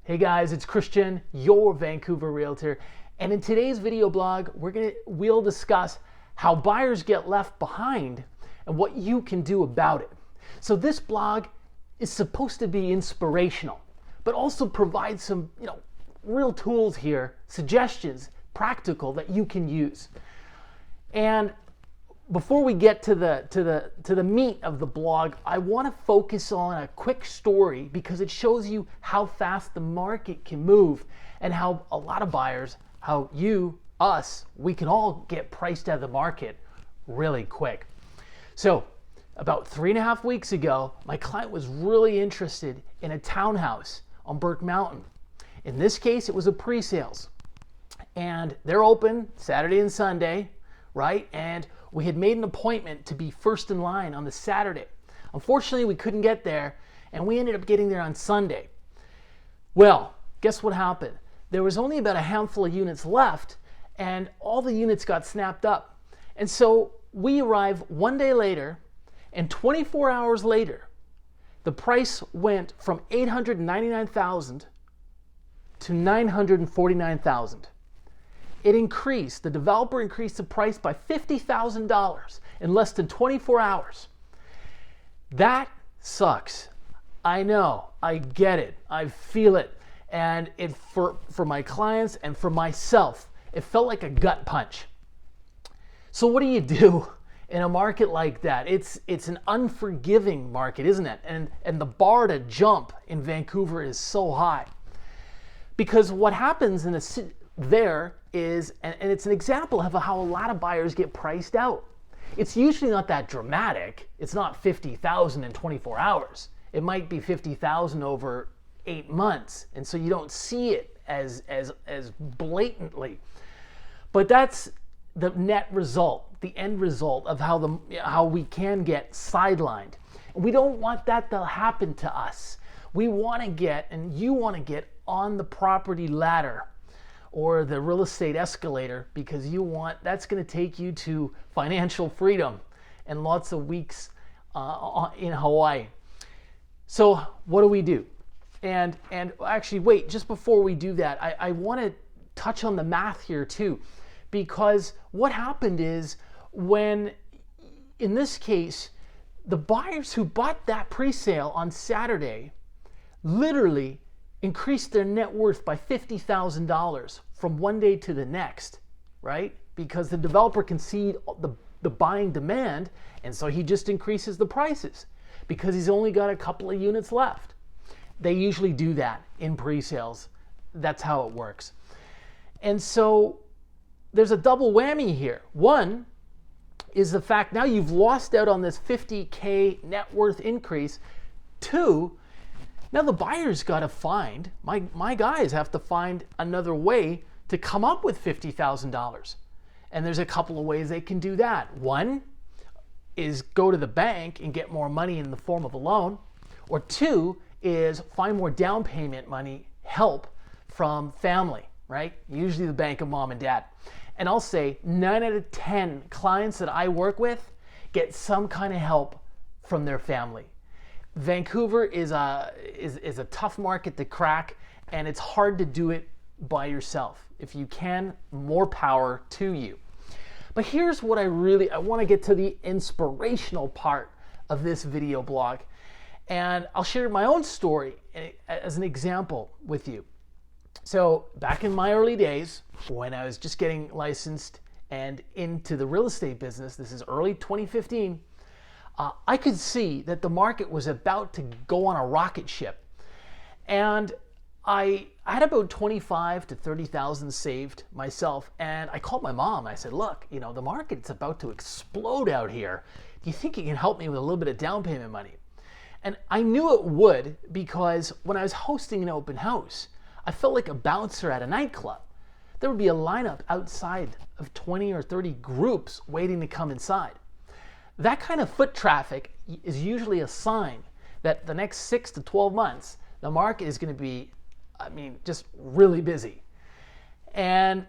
Hey guys, it's Christian, your Vancouver realtor, and in today's video blog, we'll discuss how buyers get left behind and what you can do about it. So this blog is supposed to be inspirational, but also provide some, real tools here, suggestions, practical that you can use. And before we get to the meat of the blog, I want to focus on a quick story because it shows you how fast the market can move and how a lot of buyers, how we can all get priced out of the market really quick. So about 3.5 weeks ago, my client was really interested in a townhouse on Burke Mountain. In this case, it was a pre-sales. And they're open Saturday and Sunday, right? And we had made an appointment to be first in line on the Saturday. Unfortunately, we couldn't get there, and we ended up getting there on Sunday. Well, guess what happened? There was only about a handful of units left, and all the units got snapped up. And so we arrived one day later, and 24 hours later, the price went from $899,000 to $949,000. It increased, the developer increased the price by $50,000 in less than 24 hours. That sucks. I know, I get it, I feel it. And for my clients and for myself, it felt like a gut punch. So what do you do in a market like that? It's an unforgiving market, isn't it? And the bar to jump in Vancouver is so high. Because what happens in there is, and it's an example of how a lot of buyers get priced out. It's usually not that dramatic. It's not $50,000 in 24 hours. It might be $50,000 over 8 months, and so you don't see it as blatantly. But that's the net result, the end result of how we can get sidelined. And we don't want that to happen to us. We want to get, and you want to get on the property ladder or the real estate escalator, because that's going to take you to financial freedom and lots of weeks in Hawaii. So what do we do? And actually, wait, just before we do that, I want to touch on the math here too, because what happened is when, in this case, the buyers who bought that pre-sale on Saturday literally increased their net worth by $50,000 from one day to the next, right? Because the developer can see the buying demand, and so he just increases the prices because he's only got a couple of units left. They usually do that in pre-sales. That's how it works. And so there's a double whammy here. One is the fact now you've lost out on this $50K net worth increase. Two, now the buyer's got to find, my guys have to find another way to come up with $50,000. And there's a couple of ways they can do that. One is go to the bank and get more money in the form of a loan. Or two is find more down payment money, help from family, right? Usually the bank of mom and dad. And I'll say 9 out of 10 clients that I work with get some kind of help from their family. Vancouver is a tough market to crack, and it's hard to do it by yourself. If you can, more power to you. But here's what I want to get to the inspirational part of this video blog. And I'll share my own story as an example with you. So back in my early days, when I was just getting licensed and into the real estate business, this is early 2015, I could see that the market was about to go on a rocket ship. And I had about 25 to 30,000 saved myself. And I called my mom. I said, look, the market's about to explode out here. Do you think you can help me with a little bit of down payment money? And I knew it would, because when I was hosting an open house, I felt like a bouncer at a nightclub. There would be a lineup outside of 20 or 30 groups waiting to come inside. That kind of foot traffic is usually a sign that the next 6 to 12 months, the market is going to be, just really busy. And,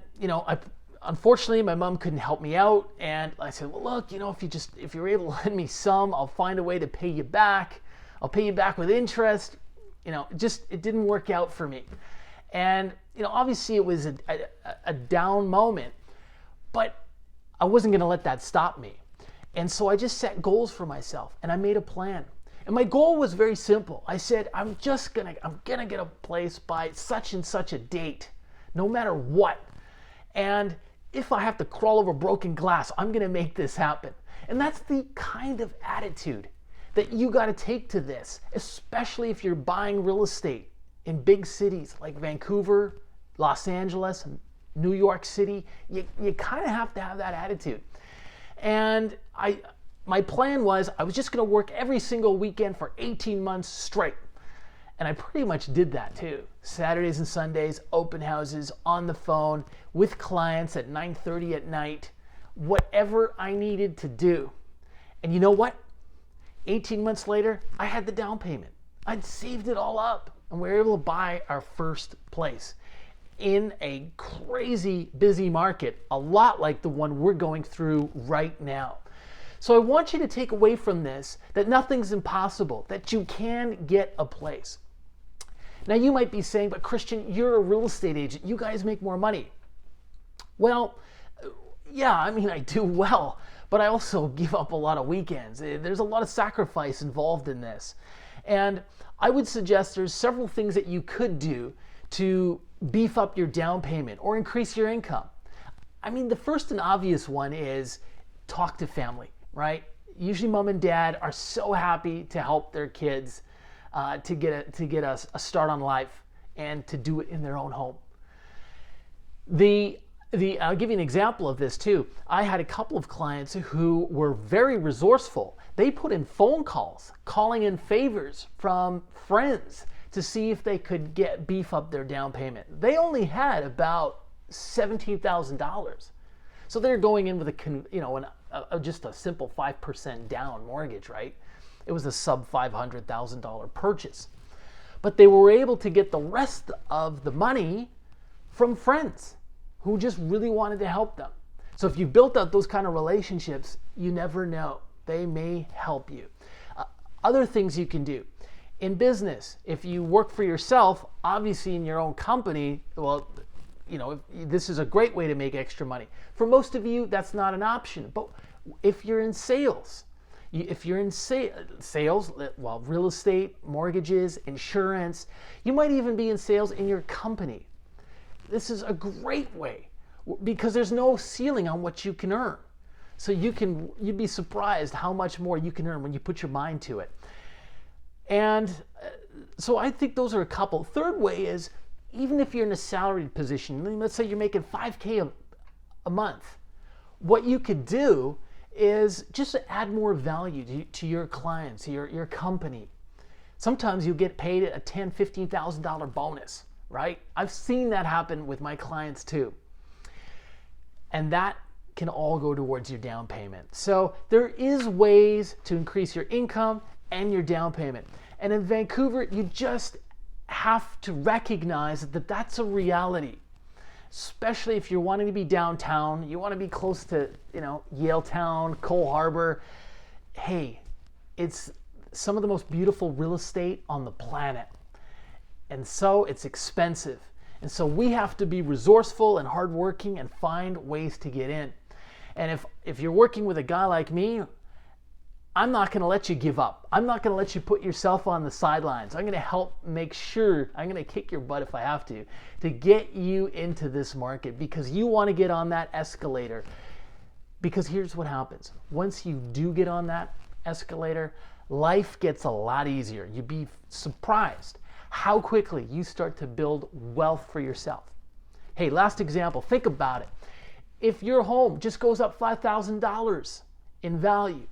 unfortunately, my mom couldn't help me out. And I said, well, look, if you're able to lend me some, I'll find a way to pay you back. I'll pay you back with interest. it didn't work out for me. And, obviously it was a down moment, but I wasn't going to let that stop me. And so I just set goals for myself and I made a plan. And my goal was very simple. I said, I'm gonna get a place by such and such a date, no matter what. And if I have to crawl over broken glass, I'm gonna make this happen. And that's the kind of attitude that you gotta take to this, especially if you're buying real estate in big cities like Vancouver, Los Angeles, New York City. You kind of have to have that attitude. And my plan was I was just going to work every single weekend for 18 months straight. And I pretty much did that too. Saturdays and Sundays, open houses, on the phone, with clients at 9:30 at night, whatever I needed to do. And you know what? 18 months later, I had the down payment. I'd saved it all up and we were able to buy our first place in a crazy busy market, a lot like the one we're going through right now. So I want you to take away from this that nothing's impossible, that you can get a place. Now you might be saying, but Christian, you're a real estate agent. You guys make more money. Well, yeah, I do well, but I also give up a lot of weekends. There's a lot of sacrifice involved in this. And I would suggest there's several things that you could do to beef up your down payment or increase your income. The first and obvious one is talk to family, right? Usually mom and dad are so happy to help their kids to get a start on life and to do it in their own home. I'll give you an example of this too. I had a couple of clients who were very resourceful. They put in phone calls, calling in favors from friends to see if they could beef up their down payment. They only had about $17,000. So they're going in with just a simple 5% down mortgage, right? It was a sub $500,000 purchase. But they were able to get the rest of the money from friends who just really wanted to help them. So if you built up those kind of relationships, you never know. They may help you. Other things you can do. In business, if you work for yourself, obviously in your own company, well, this is a great way to make extra money. For most of you, that's not an option. But if you're in sales, real estate, mortgages, insurance, you might even be in sales in your company. This is a great way because there's no ceiling on what you can earn. So you'd be surprised how much more you can earn when you put your mind to it. And so I think those are a couple. Third way is, even if you're in a salaried position, let's say you're making $5,000 a month, what you could do is just add more value to your clients, your company. Sometimes you get paid a $10,000, $15,000 bonus, right? I've seen that happen with my clients too. And that can all go towards your down payment. So there is ways to increase your income and your down payment. And in Vancouver, you just have to recognize that that's a reality, especially if you're wanting to be downtown, you want to be close to, Yaletown, Cole Harbor. Hey, it's some of the most beautiful real estate on the planet. And so it's expensive. And so we have to be resourceful and hardworking and find ways to get in. And if you're working with a guy like me, I'm not going to let you give up. I'm not going to let you put yourself on the sidelines. I'm going to help make sure, I'm going to kick your butt if I have to get you into this market because you want to get on that escalator. Because here's what happens. Once you do get on that escalator, life gets a lot easier. You'd be surprised how quickly you start to build wealth for yourself. Hey, last example, think about it. If your home just goes up $5,000 in value,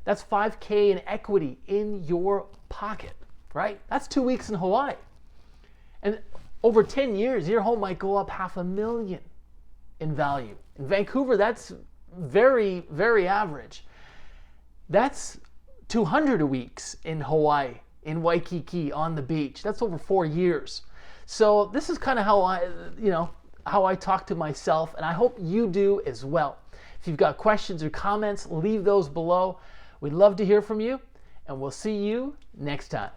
that's $5,000 in equity in your pocket, right? That's 2 weeks in Hawaii. And over 10 years, your home might go up $500,000 in value. In Vancouver, that's very, very average. That's 200 weeks in Hawaii, in Waikiki, on the beach. That's over 4 years. So this is kind of how I talk to myself, and I hope you do as well. If you've got questions or comments, leave those below. We'd love to hear from you, and we'll see you next time.